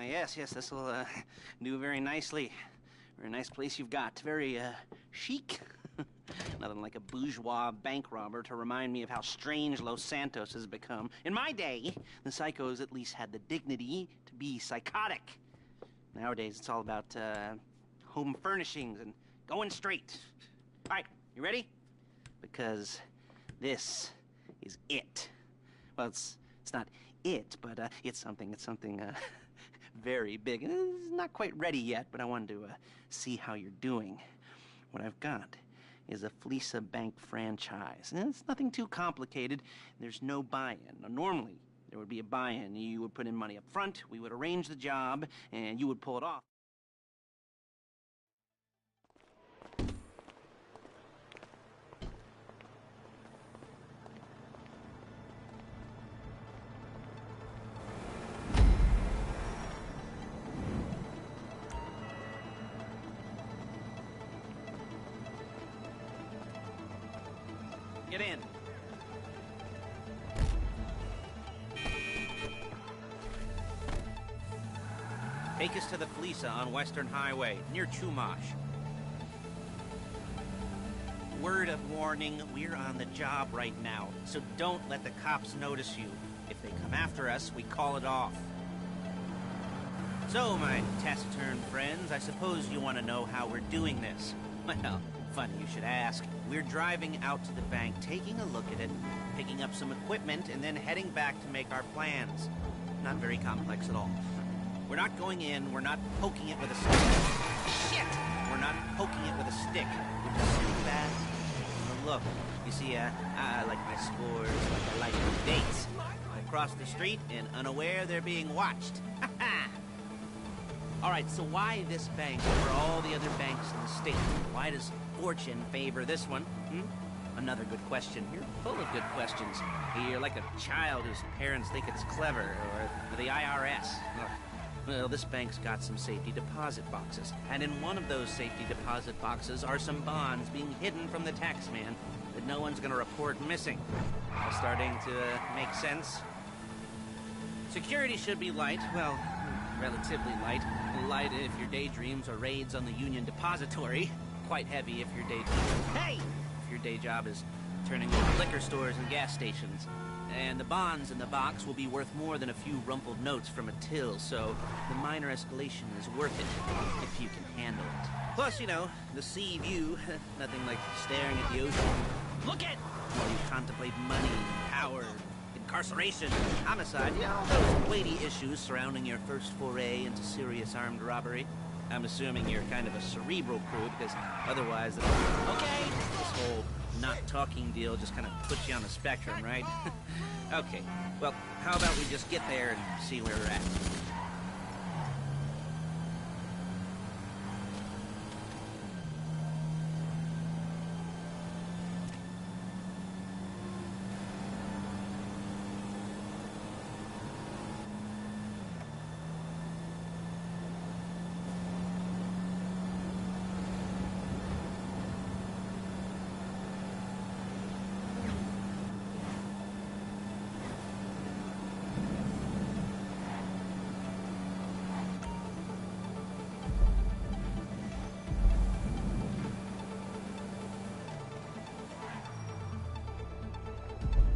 yes, this will do very nicely. Very nice place you've got. Very chic. Nothing like a bourgeois bank robber to remind me of how strange Los Santos has become. In my day, the psychos at least had the dignity to be psychotic. Nowadays, it's all about home furnishings and going straight. All right, you ready? Because this is it. Well, it's not it, but it's something very big. It's not quite ready yet, but I wanted to see how you're doing. What I've got is a Fleesa Bank franchise. And it's nothing too complicated. There's no buy-in. Now, normally, there would be a buy-in. You would put in money up front, we would arrange the job, and you would pull it off. Get in. Take us to the Fleesa on Western Highway, near Chumash. Word of warning, we're on the job right now, so don't let the cops notice you. If they come after us, we call it off. So, my taciturn friends, I suppose you want to know how we're doing this. Well, funny you should ask. We're driving out to the bank, taking a look at it, picking up some equipment, and then heading back to make our plans. Not very complex at all. We're not going in, we're not poking it with a stick. Shit! We're not poking it with a stick. We're just sitting back and look. You see, I like my scores, like I like my dates. I cross the street and unaware they're being watched. All right, so why this bank over all the other banks in the state? Why does fortune favor this one? Another good question. You're full of good questions. You're like a child whose parents think it's clever, or the IRS. Well, this bank's got some safety deposit boxes, and in one of those safety deposit boxes are some bonds being hidden from the tax man that no one's gonna report missing. All starting to make sense? Security should be light, well, relatively light. Light if your daydreams are raids on the Union Depository. Quite heavy if your day job is turning over liquor stores and gas stations. And the bonds in the box will be worth more than a few rumpled notes from a till, so the minor escalation is worth it, if you can handle it. Plus, you know, the sea view, nothing like staring at the ocean. Look at! While you contemplate money, power, incarceration, homicide, you know, those weighty issues surrounding your first foray into serious armed robbery. I'm assuming you're kind of a cerebral crew, because otherwise, okay, this whole not talking deal just kind of puts you on the spectrum, right? Okay, well, how about we just get there and see where we're at?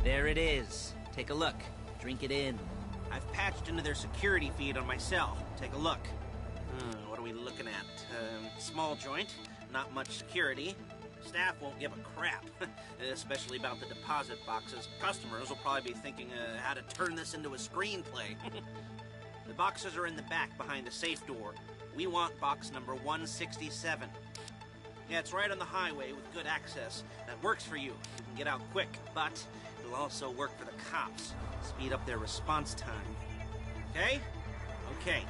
There it is. Take a look. Drink it in. I've patched into their security feed on my cell. Take a look. What are we looking at? Small joint, not much security. Staff won't give a crap, especially about the deposit boxes. Customers will probably be thinking how to turn this into a screenplay. The boxes are in the back behind the safe door. We want box number 167. Yeah, it's right on the highway with good access. That works for you. You can get out quick, but it'll also work for the cops. Speed up their response time. Okay? Okay.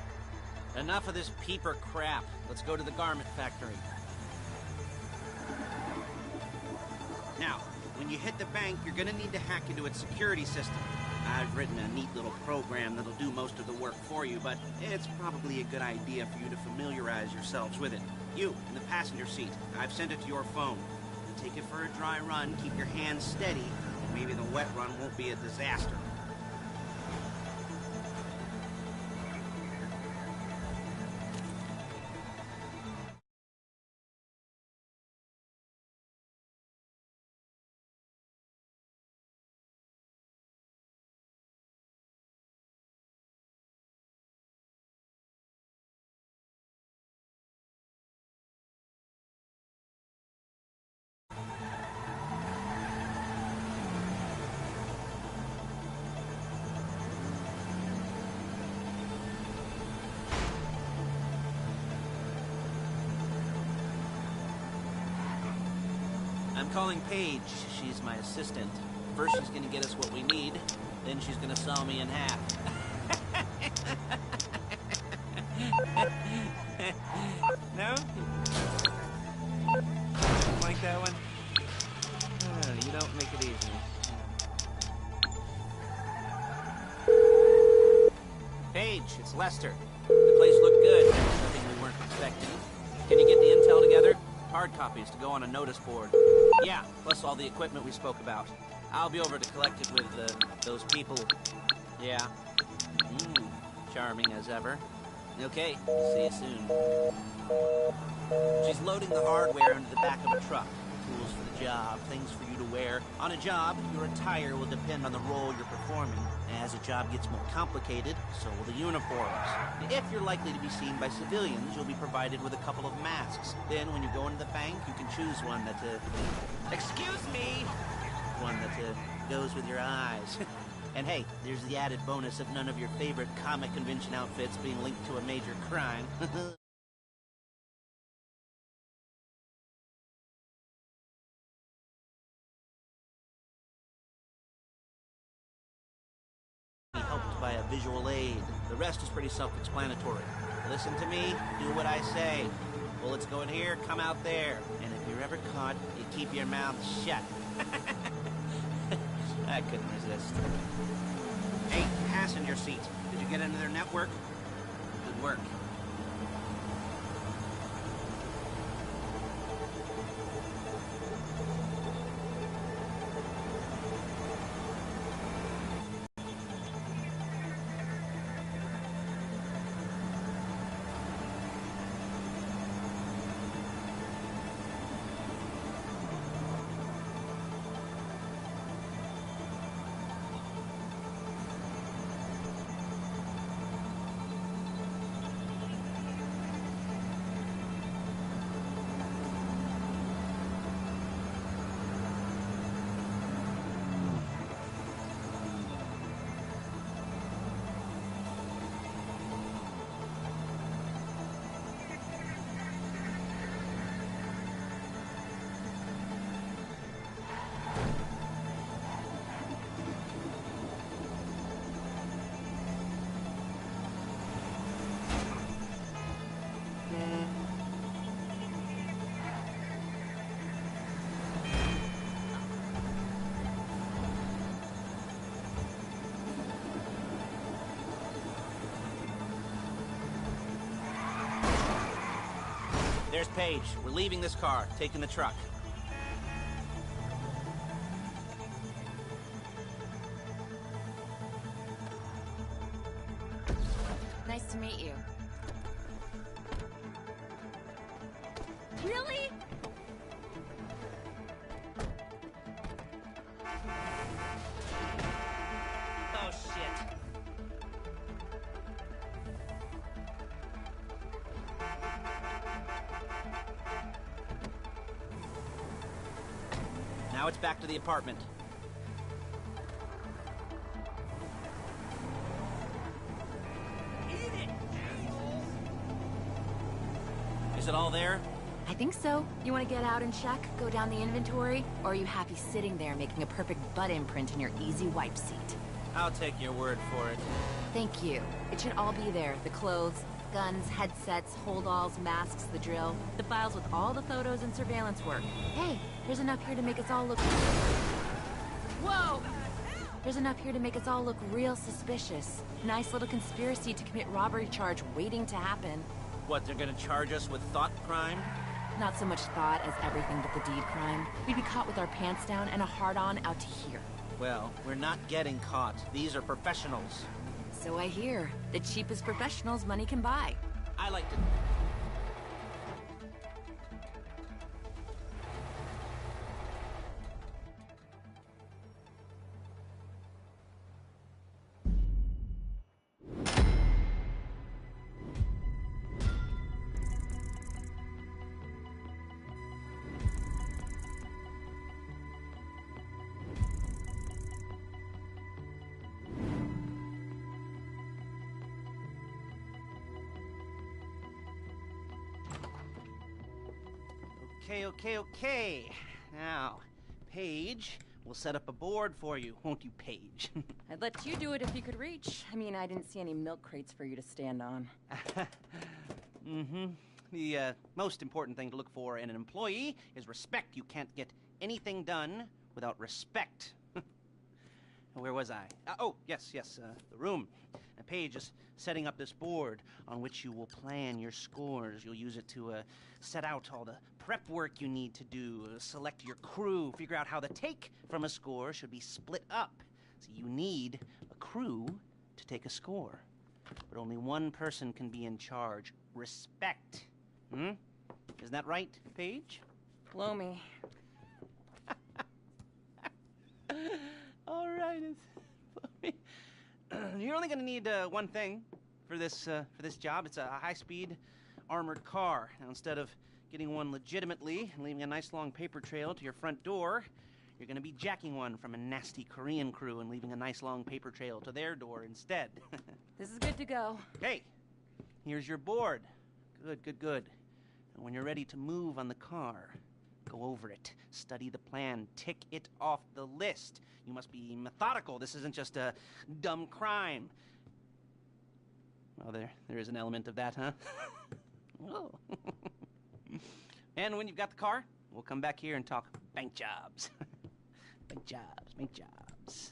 Enough of this peeper crap. Let's go to the garment factory. Now, when you hit the bank, you're gonna need to hack into its security system. I've written a neat little program that'll do most of the work for you, but it's probably a good idea for you to familiarize yourselves with it. You, in the passenger seat, I've sent it to your phone. Take it for a dry run, keep your hands steady, and maybe the wet run won't be a disaster. I'm calling Paige. She's my assistant. First she's gonna get us what we need, then she's gonna saw me in half. No? Like that one? You don't make it easy. Paige, it's Lester. The place looked good. Nothing we weren't expecting. Can you get the intel together? Hard copies to go on a notice board. Yeah, plus all the equipment we spoke about. I'll be over to collect it with those people. Yeah. Charming as ever. Okay, see you soon. She's loading the hardware into the back of a truck. Tools for the job, things for you to wear. On a job, your attire will depend on the role you're performing. As a job gets more complicated, so will the uniforms. If you're likely to be seen by civilians, you'll be provided with a couple of masks. Then, when you go into the bank, you can choose one that, excuse me! One that, goes with your eyes. And hey, there's the added bonus of none of your favorite comic convention outfits being linked to a major crime. Helped by a visual aid. The rest is pretty self-explanatory. Listen to me, do what I say. Bullets go in here, come out there. And if you're ever caught, you keep your mouth shut. I couldn't resist. Hey, passenger seat. Did you get into their network? Good work. There's Paige. We're leaving this car, taking the truck. Nice to meet you. Really? Oh, shit. Now it's back to the apartment. Is it all there? I think so. You want to get out and check? Go down the inventory? Or are you happy sitting there making a perfect butt imprint in your easy wipe seat? I'll take your word for it. Thank you. It should all be there. The clothes, guns, headsets, hold-alls, masks, the drill. The files with all the photos and surveillance work. Hey, there's enough here to make us all look... Whoa! There's enough here to make us all look real suspicious. Nice little conspiracy to commit robbery charge waiting to happen. What, they're gonna charge us with thought crime? Not so much thought as everything but the deed crime. We'd be caught with our pants down and a hard-on out to here. Well, we're not getting caught. These are professionals. So I hear. The cheapest professionals money can buy. I like to... Okay. Now, Paige will set up a board for you, won't you, Paige? I'd let you do it if you could reach. I mean, I didn't see any milk crates for you to stand on. Mm-hmm. The most important thing to look for in an employee is respect. You can't get anything done without respect. Where was I? Yes, the room. Paige is setting up this board on which you will plan your scores. You'll use it to set out all the prep work you need to do, select your crew, figure out how the take from a score should be split up. So you need a crew to take a score. But only one person can be in charge. Respect. Isn't that right, Paige? Blow me. All right. You're only going to need one thing for this job. It's a high-speed armored car. Now, instead of getting one legitimately and leaving a nice long paper trail to your front door, you're going to be jacking one from a nasty Korean crew and leaving a nice long paper trail to their door instead. This is good to go. Okay, here's your board. Good. And when you're ready to move on the car, go over it, study the plan, tick it off the list. You must be methodical. This isn't just a dumb crime. Well, there is an element of that, huh? Oh. And when you've got the car, we'll come back here and talk bank jobs. Bank jobs.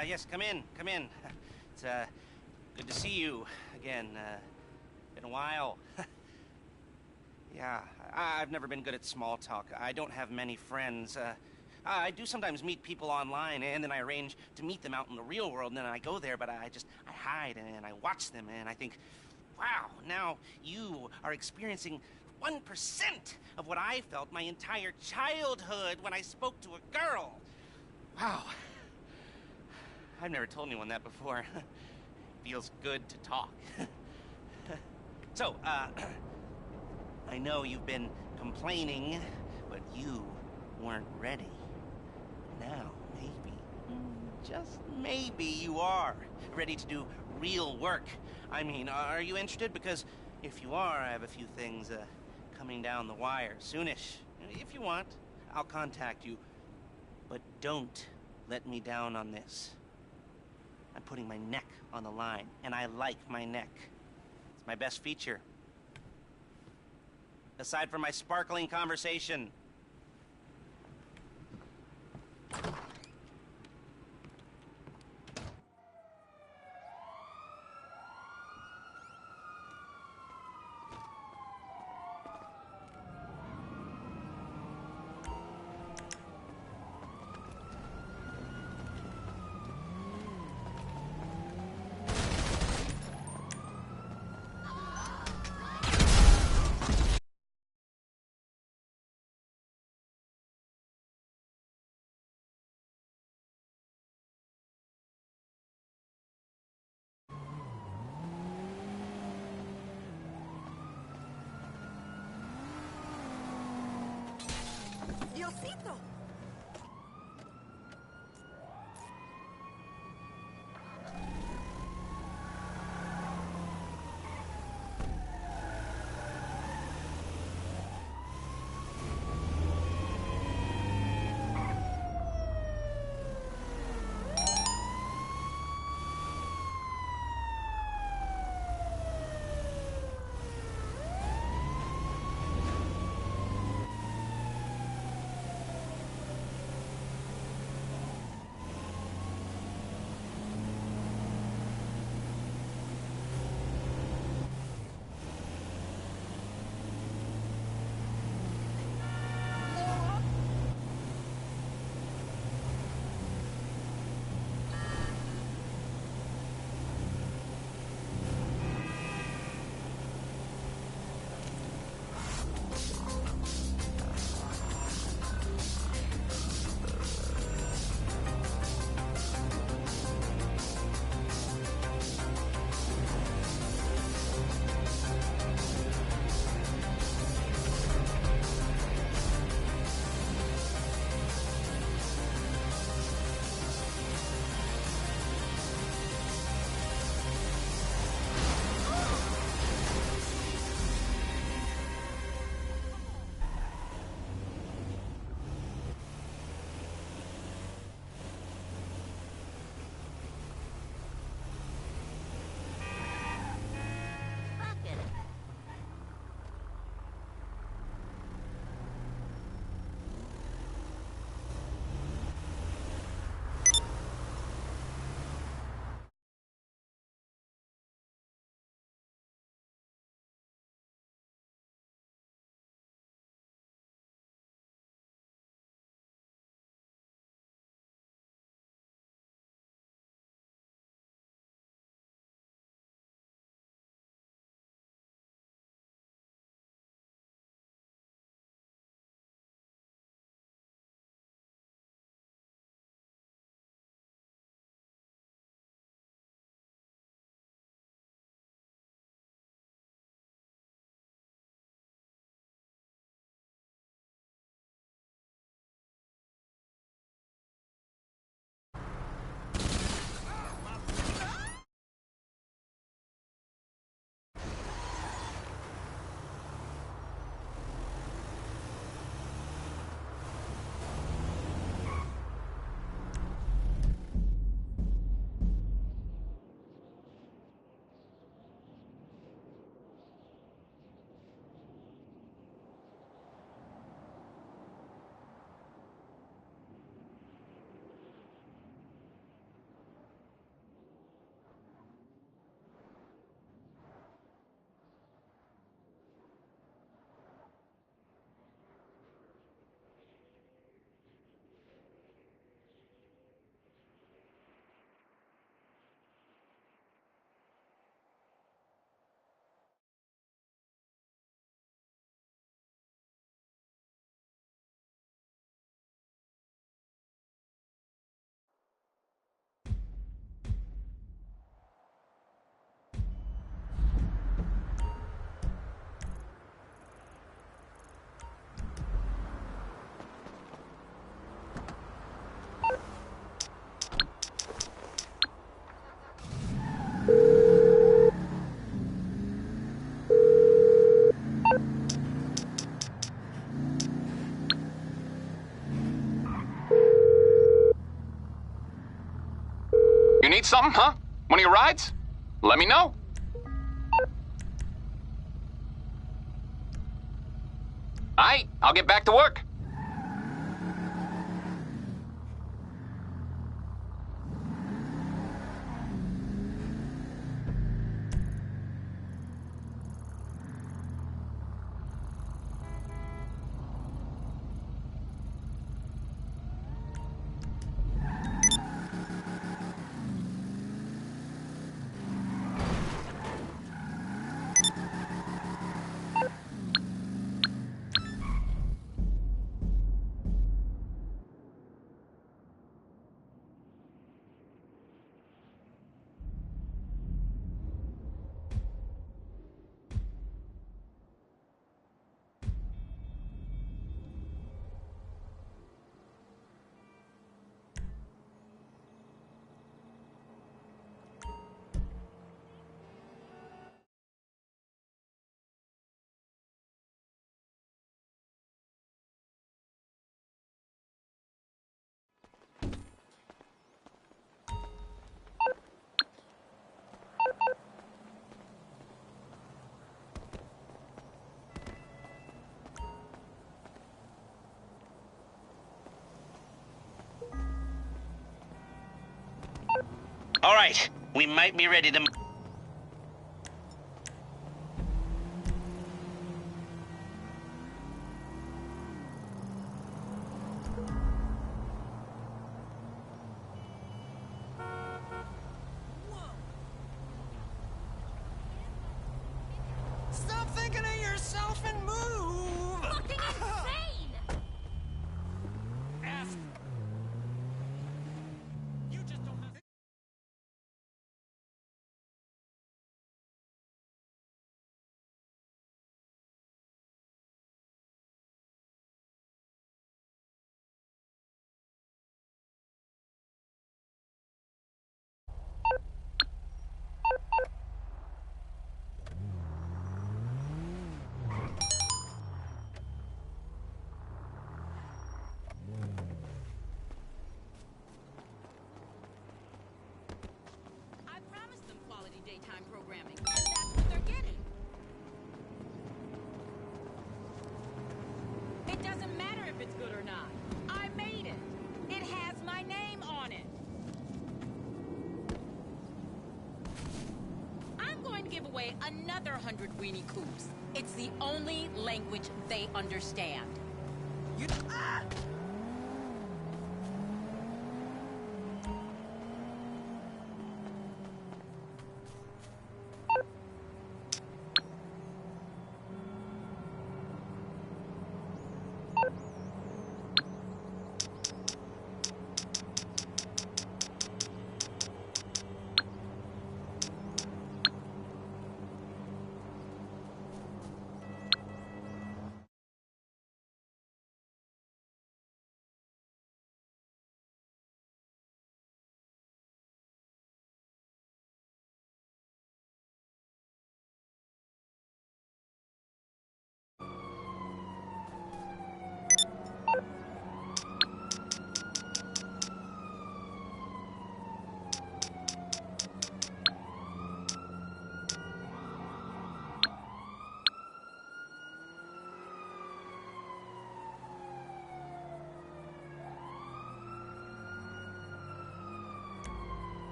Yes, come in, come in. It's, good to see you again. Been a while. Yeah, I've never been good at small talk. I don't have many friends. I do sometimes meet people online, and then I arrange to meet them out in the real world, and then I go there, but I hide, and I watch them, and I think, wow, now you are experiencing 1% of what I felt my entire childhood when I spoke to a girl. Wow. I've never told anyone that before. Feels good to talk. So, I know you've been complaining, but you weren't ready. Now, maybe, just maybe you are ready to do real work. I mean, are you interested? Because if you are, I have a few things coming down the wire soonish. If you want, I'll contact you. But don't let me down on this. I'm putting my neck on the line, and I like my neck. It's my best feature. Aside from my sparkling conversation. Need something, huh? One of your rides? Let me know. Aight, I'll get back to work. All right, we might be ready to... Stop thinking of yourself and move! Fucking insane! F. You just don't have... I promised them quality daytime programming, and that's what they're getting. It doesn't matter if it's good or not. I made it. It has my name on it. I'm going to give away another 100 Weenie Coops. It's the only language they understand. You... Ah!